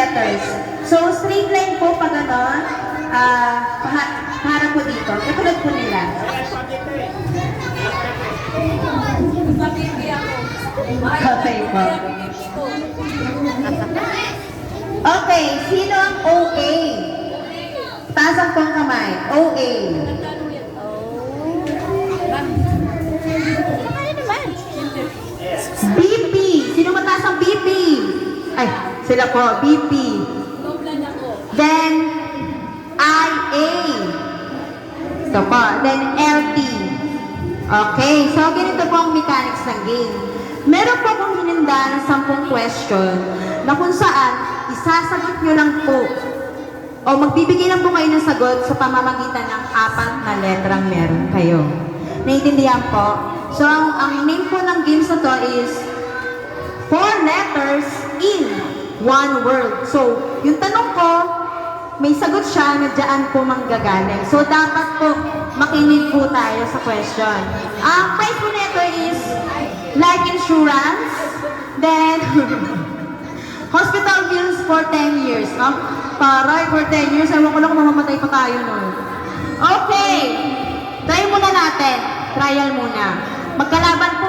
letters. So, straight line po pag ano, harap po dito. Katulad po nila. Okay po. Okay, sino ang OA? Taas ang pong kamay. OA. BP. Sino mataas ang BP? Ay, sila po. BP. Then, IA. Ito po. Then, LT. Okay, so ganito po ang mechanics ng game. Meron po akong hininda ng 10 question na kung saan isasagot nyo lang po o magbibigay lang po kayo ng sagot sa pamamagitan ng 4 na letrang meron kayo. Naiintindihan po? So, ang name po ng games na to is 4 letters in 1 word. So, yung tanong ko, may sagot siya na dyan po manggagaling. So, dapat po makinig po tayo sa question. Ang price po nito is life insurance, then hospital bills for 10 years. No? Paray, for 10 years, ewan ko lang kung mamamatay pa tayo nun. Okay, try muna natin. Trial muna. Magkalaban po